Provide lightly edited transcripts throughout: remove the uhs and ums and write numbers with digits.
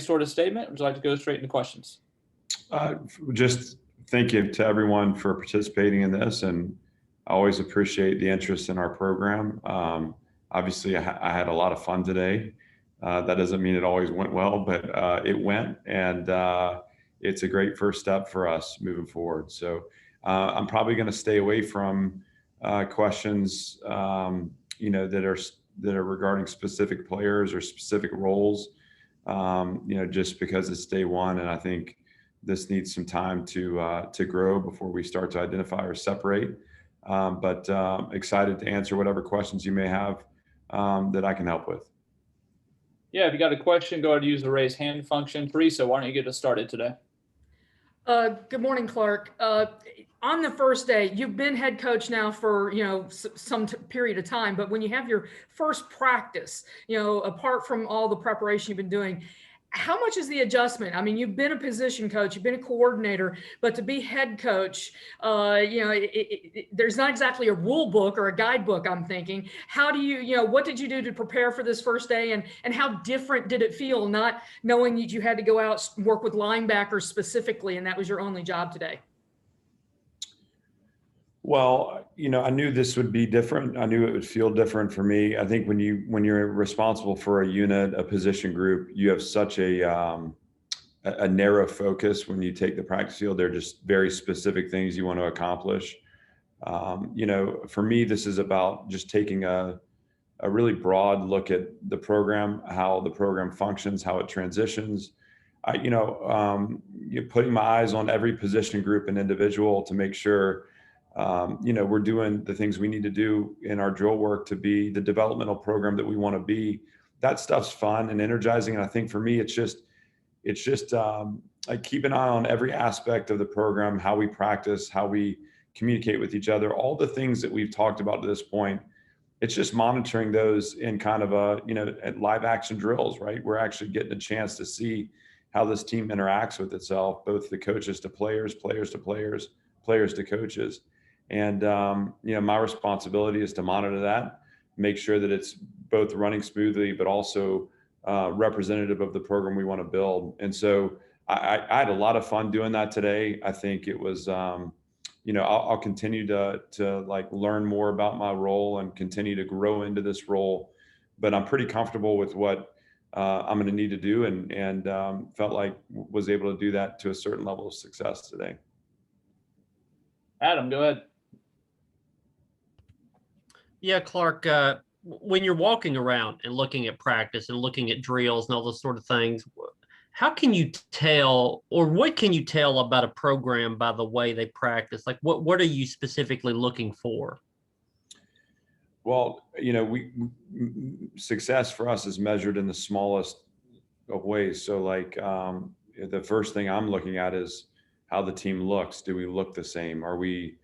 sort of statement? Would you like to go straight into questions? Just thank you to everyone for participating in this, and I always appreciate the interest in our program. Obviously, I had a lot of fun today. That doesn't mean it always went well, but it went, and it's a great first step for us moving forward. So I'm probably going to stay away from questions, that are regarding specific players or specific roles. Just because it's day one, and I think this needs some time to grow before we start to identify or separate. But excited to answer whatever questions you may have that I can help with. Yeah, if you got a question, go ahead and use the raise hand function. Teresa, why don't you get us started today? Good morning, Clark. On the first day, you've been head coach now for some period of time, but when you have your first practice, apart from all the preparation you've been doing, how much is the adjustment? I mean, you've been a position coach, you've been a coordinator, but to be head coach, there's not exactly a rule book or a guidebook, I'm thinking. How do what did you do to prepare for this first day, and how different did it feel not knowing that you had to go out and work with linebackers specifically, and that was your only job today? Well, I knew this would be different. I knew it would feel different for me. I think when you're responsible for a unit, a position group, you have such a narrow focus. When you take the practice field, they're just very specific things you want to accomplish. For me, this is about just taking a really broad look at the program, how the program functions, how it transitions. You're putting my eyes on every position group and individual to make sure we're doing the things we need to do in our drill work to be the developmental program that we want to be. That stuff's fun and energizing. And I think for me, it's just I keep an eye on every aspect of the program, how we practice, how we communicate with each other, all the things that we've talked about to this point. It's just monitoring those in kind of at live action drills, right? We're actually getting a chance to see how this team interacts with itself, both the coaches to players, players to players, players to coaches. And, my responsibility is to monitor that, make sure that it's both running smoothly, but also representative of the program we want to build. And so I had a lot of fun doing that today. I think it was, I'll continue to like learn more about my role and continue to grow into this role, but I'm pretty comfortable with what I'm going to need to do, and felt like was able to do that to a certain level of success today. Adam, go ahead. Yeah, Clark, when you're walking around and looking at practice and looking at drills and all those sort of things, how can you tell, or what can you tell about a program by the way they practice? Like, what are you specifically looking for? Well, success for us is measured in the smallest of ways. So like, the first thing I'm looking at is how the team looks. Do we look the same? Are we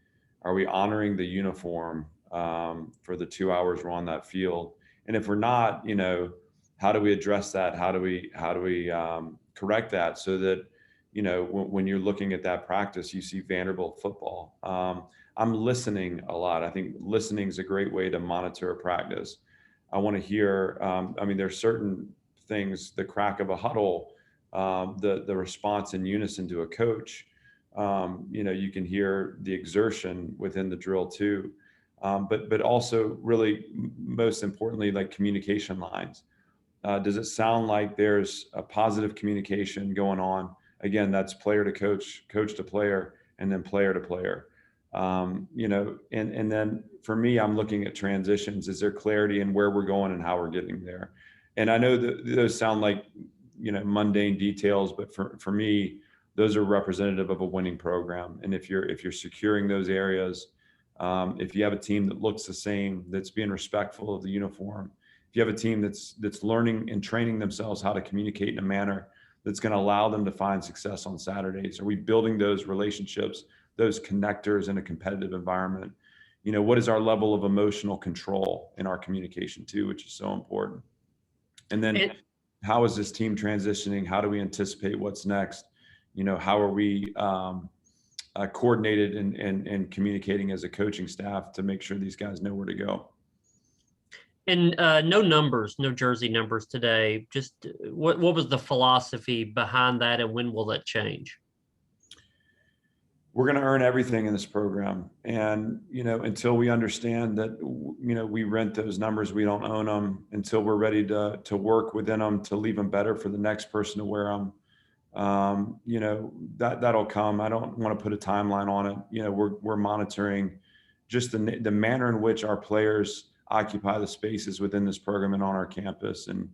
honoring the uniform for the 2 hours we're on that field? And if we're not, how do we address that? How do we correct that so that, when you're looking at that practice, you see Vanderbilt football. I'm listening a lot. I think listening is a great way to monitor a practice. I want to hear, there's certain things, the crack of a huddle, the response in unison to a coach. You can hear the exertion within the drill too. But also really most importantly, like communication lines. Does it sound like there's a positive communication going on? Again, that's player to coach, coach to player, and then player to player. And then for me, I'm looking at transitions. Is there clarity in where we're going and how we're getting there? And I know that those sound like, mundane details, but for me, those are representative of a winning program. And if you're securing those areas, if you have a team that looks the same, that's being respectful of the uniform, if you have a team that's learning and training themselves how to communicate in a manner that's going to allow them to find success on Saturdays, are we building those relationships, those connectors in a competitive environment? What is our level of emotional control in our communication too, which is so important. And then how is this team transitioning? How do we anticipate what's next? How are we coordinated and communicating as a coaching staff to make sure these guys know where to go? And no numbers, no jersey numbers today. Just what was the philosophy behind that, and when will that change? We're going to earn everything in this program. And, until we understand that, we rent those numbers, we don't own them, until we're ready to work within them, to leave them better for the next person to wear them. That'll come. I don't want to put a timeline on it. We're monitoring just the manner in which our players occupy the spaces within this program and on our campus. And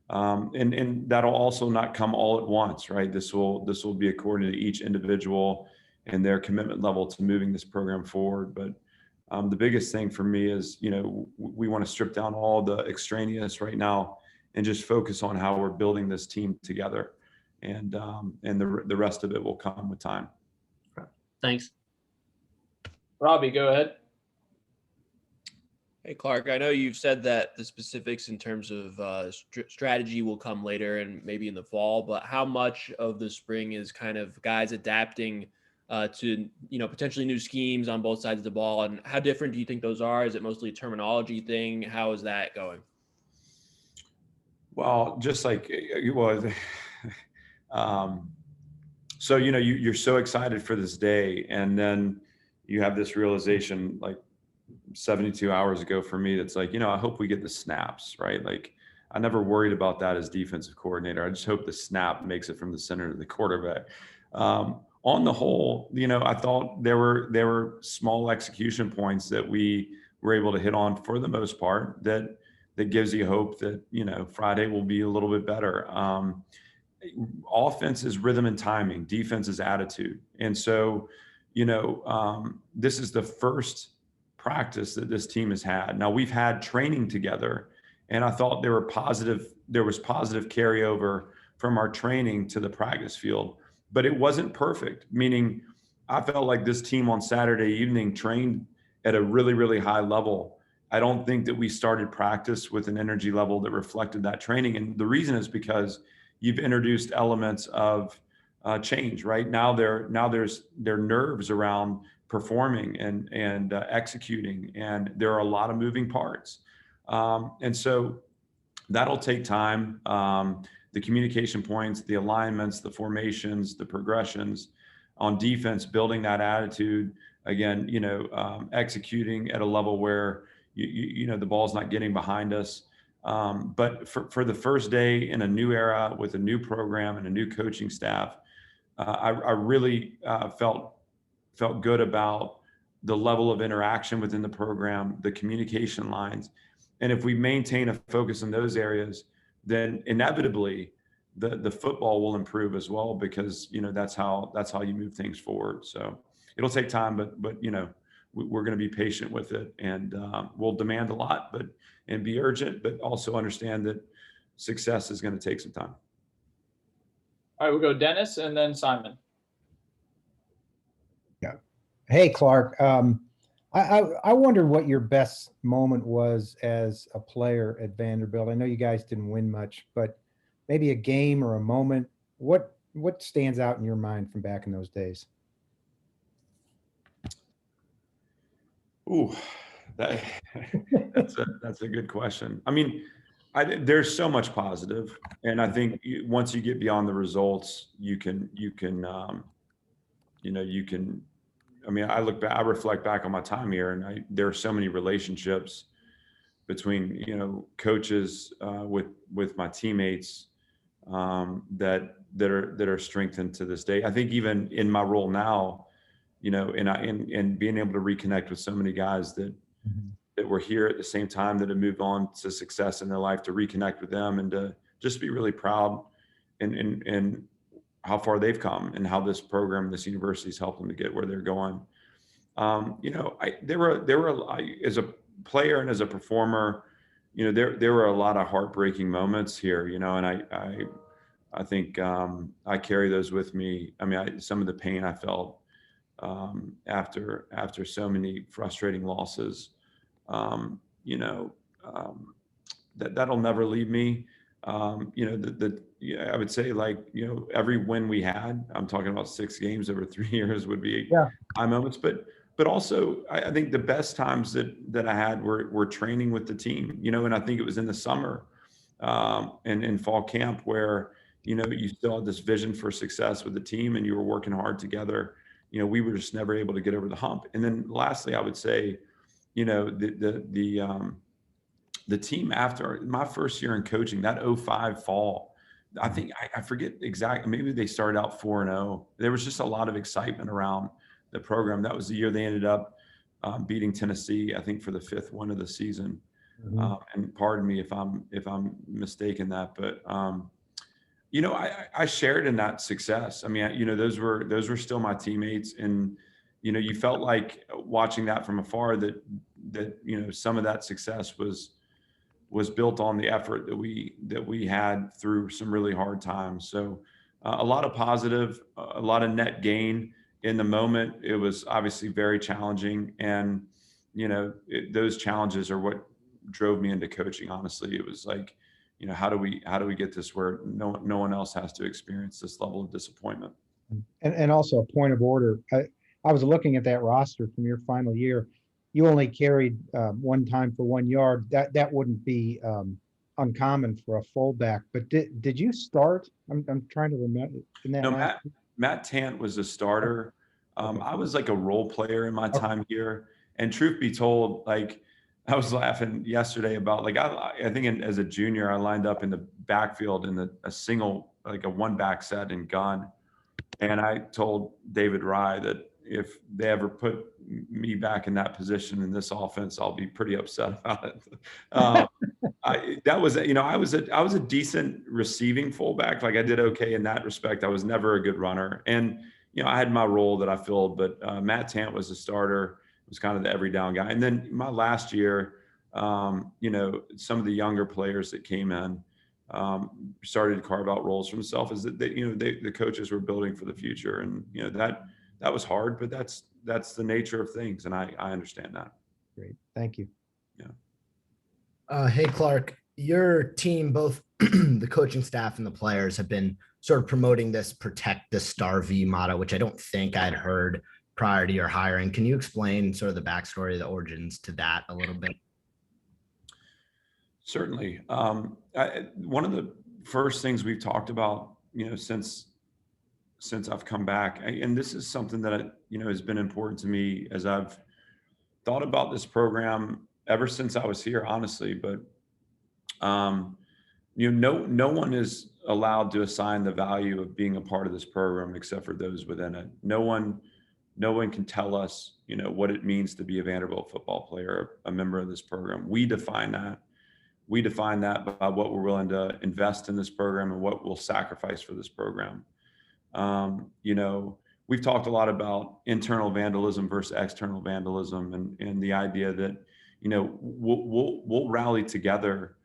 that'll also not come all at once, right? This will be according to each individual and their commitment level to moving this program forward. But the biggest thing for me is, we want to strip down all the extraneous right now and just focus on how we're building this team together. And the rest of it will come with time. Thanks. Robbie, go ahead. Hey, Clark, I know you've said that the specifics in terms of strategy will come later and maybe in the fall, but how much of the spring is kind of guys adapting to, potentially new schemes on both sides of the ball? And how different do you think those are? Is it mostly a terminology thing? How is that going? Well, just like it was. So, you're so excited for this day, and then you have this realization like 72 hours ago for me, that's like, I hope we get the snaps, right? Like, I never worried about that as defensive coordinator. I just hope the snap makes it from the center to the quarterback. On the whole, I thought there were small execution points that we were able to hit on for the most part that gives you hope that, Friday will be a little bit better. Offense is rhythm and timing, defense is attitude. And so, this is the first practice that this team has had. Now, we've had training together, and I thought there was positive carryover from our training to the practice field, but it wasn't perfect. Meaning, I felt like this team on Saturday evening trained at a really, really high level. I don't think that we started practice with an energy level that reflected that training. And the reason is because you've introduced elements of change, right? Now there's nerves around performing and executing, and there are a lot of moving parts. And so that'll take time. The communication points, the alignments, the formations, the progressions on defense, building that attitude again, executing at a level where the ball's not getting behind us. But for the first day in a new era with a new program and a new coaching staff, I really felt good about the level of interaction within the program, the communication lines. And if we maintain a focus in those areas, then inevitably the football will improve as well, because, that's how you move things forward. So it'll take time, but we're going to be patient with it, and we'll demand a lot, and be urgent, but also understand that success is going to take some time. All right, we'll go Dennis and then Simon. Yeah. Hey, Clark. I wonder what your best moment was as a player at Vanderbilt. I know you guys didn't win much, but maybe a game or a moment. What stands out in your mind from back in those days? Ooh, that's a good question. I mean, there's so much positive, and I think once you get beyond the results, you can. I mean, I reflect back on my time here, and there are so many relationships between coaches with my teammates that are strengthened to this day. I think even in my role now, and being able to reconnect with so many guys that were here at the same time, that have moved on to success in their life, to reconnect with them and to just be really proud and how far they've come and how this program, this university has helped them to get where they're going. There were as a player and as a performer, there were a lot of heartbreaking moments here, and I think I carry those with me. I mean, some of the pain I felt after so many frustrating losses, that'll never leave me. I would say, every win we had, I'm talking about 6 games over 3 years, would be high moments, but but also I think the best times that I had were training with the team, and I think it was in the summer and in fall camp where, you still had this vision for success with the team and you were working hard together. We were just never able to get over the hump. And then lastly, I would say, the team after my first year in coaching, that '05 fall, I think I forget exactly, maybe they started out 4-0. There was just a lot of excitement around the program. That was the year they ended up beating Tennessee, I think, for the 5th one of the season. And pardon me if I'm mistaken that, but I shared in that success. I mean, those were still my teammates, and you felt like watching that from afar that some of that success was built on the effort that we had through some really hard times. So a lot of positive, a lot of net gain in the moment. It was obviously very challenging, and those challenges are what drove me into coaching. Honestly, it was like, how do we get this where no one else has to experience this level of disappointment? And also a point of order. I was looking at that roster from your final year. You only carried one time for 1 yard. That wouldn't be uncommon for a fullback. But did you start? I'm trying to remember. In that No, Matt Tant was a starter. I was like a role player in my time here. And truth be told, like, I was laughing yesterday about, like, I think as a junior, I lined up in the backfield in a single, like a one back set and gun. And I told David Rye that if they ever put me back in that position in this offense, I'll be pretty upset about it. I was a decent receiving fullback. Like, I did okay in that respect. I was never a good runner. And, I had my role that I filled, but Matt Tant was a starter, was kind of the every down guy. And then my last year, some of the younger players that came in started to carve out roles for themselves, as that the coaches were building for the future. And, that was hard, but that's the nature of things. And I understand that. Great. Thank you. Yeah. Hey, Clark, your team, both the coaching staff and the players, have been sort of promoting this protect the star V motto, which I don't think I'd heard prior to your hiring. Can you explain sort of the backstory, the origins to that a little bit? Certainly. One of the first things we've talked about, since I've come back, and this is something that, has been important to me as I've thought about this program ever since I was here, honestly. But, no one is allowed to assign the value of being a part of this program except for those within it. No one can tell us, what it means to be a Vanderbilt football player, a member of this program. We define that. We define that by what we're willing to invest in this program and what we'll sacrifice for this program. We've talked a lot about internal vandalism versus external vandalism, and the idea that, we'll rally together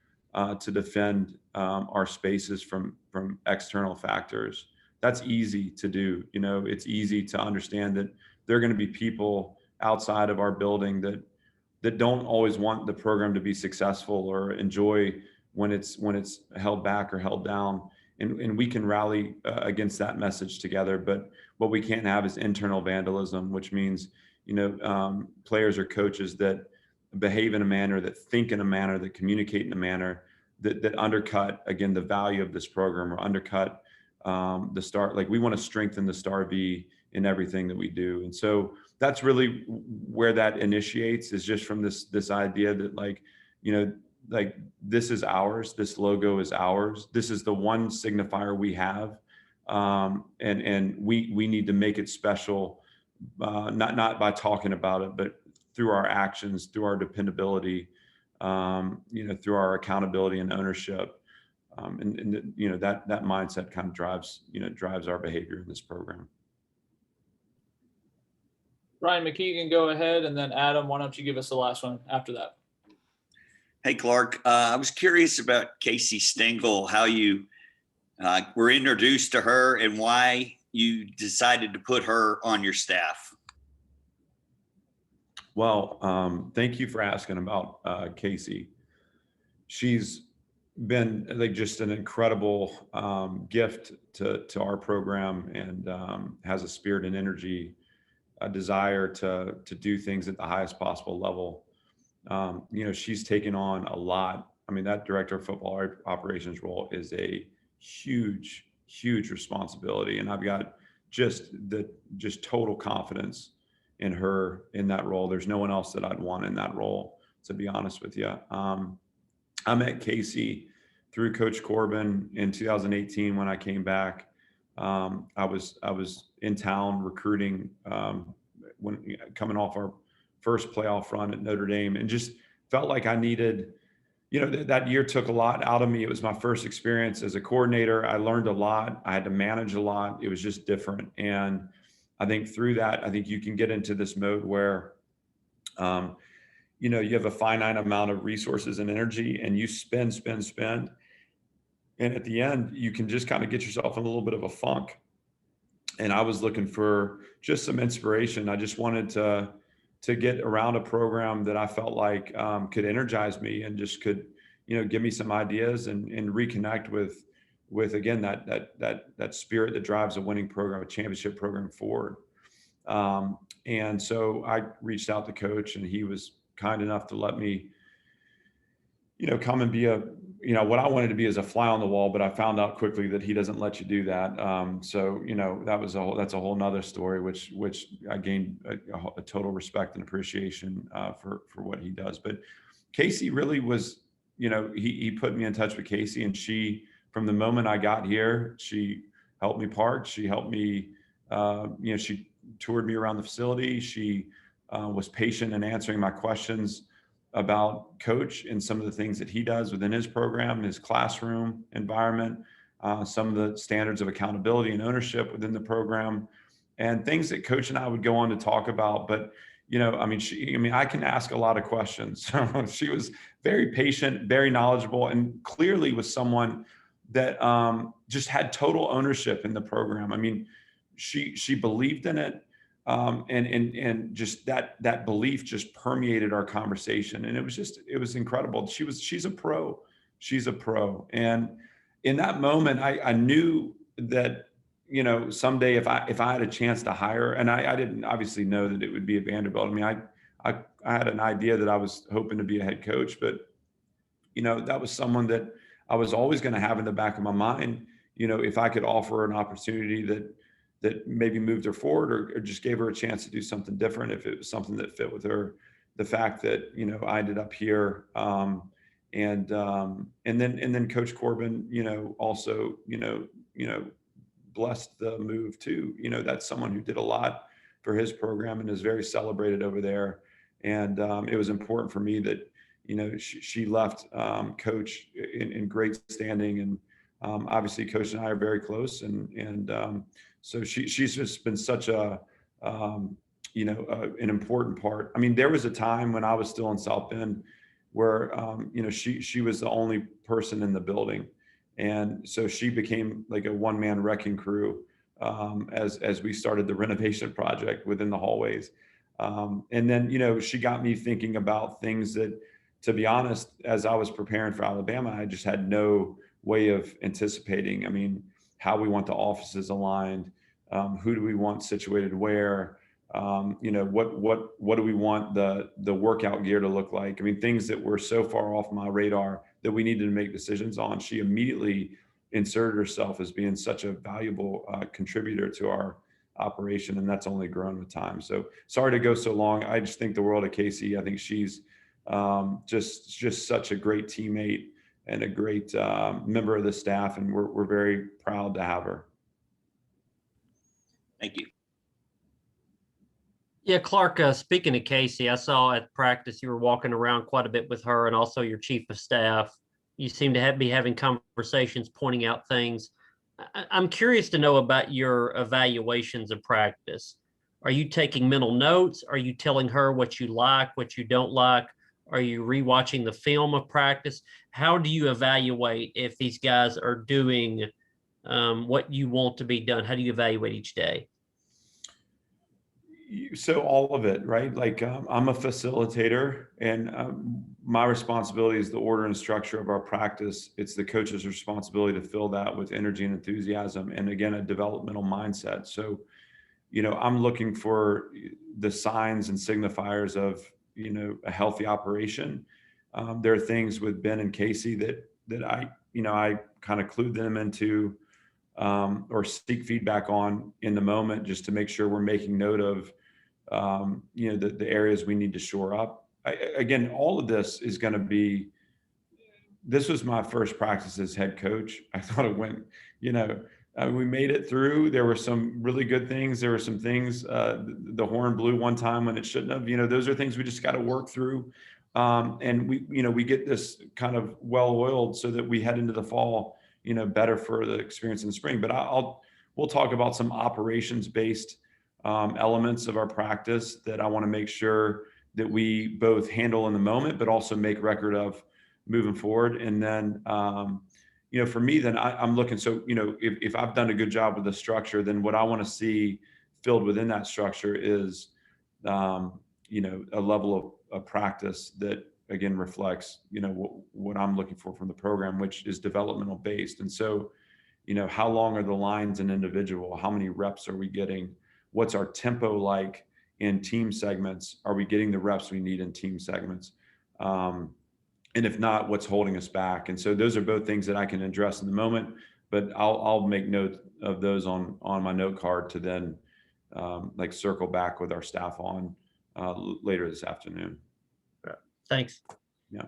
to defend our spaces from external factors. That's easy to do. It's easy to understand that there are going to be people outside of our building that don't always want the program to be successful or enjoy when it's held back or held down. And we can rally against that message together. But what we can't have is internal vandalism, which means, players or coaches that behave in a manner, that think in a manner, that communicate in a manner that undercut, again, the value of this program, or undercut the star. Like, we want to strengthen the star V in everything that we do. And so that's really where that initiates, is just from this idea that, like, this is ours. This logo is ours. This is the one signifier we have. And we need to make it special, not by talking about it, but through our actions, through our dependability, through our accountability and ownership. And that mindset kind of drives our behavior in this program. Ryan McKeegan, go ahead. And then Adam, why don't you give us the last one after that? Hey, Clark. I was curious about Casey Stengel, how you were introduced to her and why you decided to put her on your staff. Well, thank you for asking about Casey. She's been, like, just an incredible gift to our program, and has a spirit and energy a desire to do things at the highest possible level. She's taken on a lot. I mean, that director of football operations role is a huge, huge responsibility. And I've got just total confidence in her in that role. There's no one else that I'd want in that role, to be honest with you. I met Casey through Coach Corbin in 2018 when I came back. I was in town recruiting when coming off our first playoff run at Notre Dame, and just felt like I needed, that year took a lot out of me. It was my first experience as a coordinator. I learned a lot. I had to manage a lot. It was just different. And I think through that, I think you can get into this mode where, you have a finite amount of resources and energy, and you spend. And at the end, you can just kind of get yourself in a little bit of a funk. And I was looking for just some inspiration. I just wanted to get around a program that I felt like could energize me and just could, give me some ideas and reconnect with again, that spirit that drives a winning program, a championship program forward. And so I reached out to Coach, and he was kind enough to let me, come and be what I wanted to be as a fly on the wall, but I found out quickly that he doesn't let you do that. So, that's a whole nother story, which I gained a total respect and appreciation for what he does. But Casey really was, he put me in touch with Casey, and she, from the moment I got here, she helped me park. She helped me, she toured me around the facility. She was patient in answering my questions about Coach and some of the things that he does within his program, his classroom environment, some of the standards of accountability and ownership within the program, and things that Coach and I would go on to talk about. But, I can ask a lot of questions. So she was very patient, very knowledgeable, and clearly was someone that just had total ownership in the program. I mean, she believed in it. And just that belief just permeated our conversation. And it was incredible. She's a pro. She's a pro. And in that moment, I knew that, someday if I had a chance to hire, and I didn't obviously know that it would be at Vanderbilt. I mean, I had an idea that I was hoping to be a head coach, but, that was someone that I was always going to have in the back of my mind, if I could offer an opportunity that maybe moved her forward or just gave her a chance to do something different, if it was something that fit with her. The fact that, I ended up here, and then Coach Corbin, also, blessed the move too. That's someone who did a lot for his program and is very celebrated over there. And it was important for me that, she left Coach in great standing. And obviously Coach and I are very close, and so she's just been such an important part. I mean, there was a time when I was still in South Bend where, she was the only person in the building. And so she became like a one-man wrecking crew as we started the renovation project within the hallways. And then, she got me thinking about things that, to be honest, as I was preparing for Alabama, I just had no way of anticipating. I mean, how we want the offices aligned, who do we want situated where, what do we want the workout gear to look like? I mean, things that were so far off my radar that we needed to make decisions on. She immediately inserted herself as being such a valuable contributor to our operation, and that's only grown with time. So sorry to go so long. I just think the world of Casey. I think she's just such a great teammate and a great member of the staff, and we're very proud to have her. Thank you. Yeah, Clark, speaking of Casey, I saw at practice you were walking around quite a bit with her and also your chief of staff. You seem to be having conversations, pointing out things. I'm curious to know about your evaluations of practice. Are you taking mental notes? Are you telling her what you like, what you don't like? Are you rewatching the film of practice? How do you evaluate if these guys are doing what you want to be done? How do you evaluate each day? So all of it, right? Like I'm a facilitator, and my responsibility is the order and structure of our practice. It's the coach's responsibility to fill that with energy and enthusiasm, and again, a developmental mindset. So I'm looking for the signs and signifiers of, a healthy operation. There are things with Ben and Casey that I kind of clued them into, or seek feedback on in the moment, just to make sure we're making note of, the areas we need to shore up. Again, all of this is going to be, this was my first practice as head coach. I thought it went, we made it through. There were some really good things. There were some things, the horn blew one time when it shouldn't have. Those are things we just got to work through. And we get this kind of well-oiled so that we head into the fall, better for the experience in the spring. But we'll talk about some operations-based elements of our practice that I want to make sure that we both handle in the moment, but also make record of moving forward. And then, for me, then I'm looking, so, if I've done a good job with the structure, then what I want to see filled within that structure is, a level of practice that, again, reflects, what I'm looking for from the program, which is developmental based. And so, how long are the lines in individual? How many reps are we getting? What's our tempo like in team segments? Are we getting the reps we need in team segments? And if not, what's holding us back? And so those are both things that I can address in the moment, but I'll make note of those on my note card to then circle back with our staff on later this afternoon. Thanks. Yeah.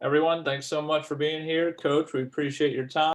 Everyone, thanks so much for being here. Coach, we appreciate your time.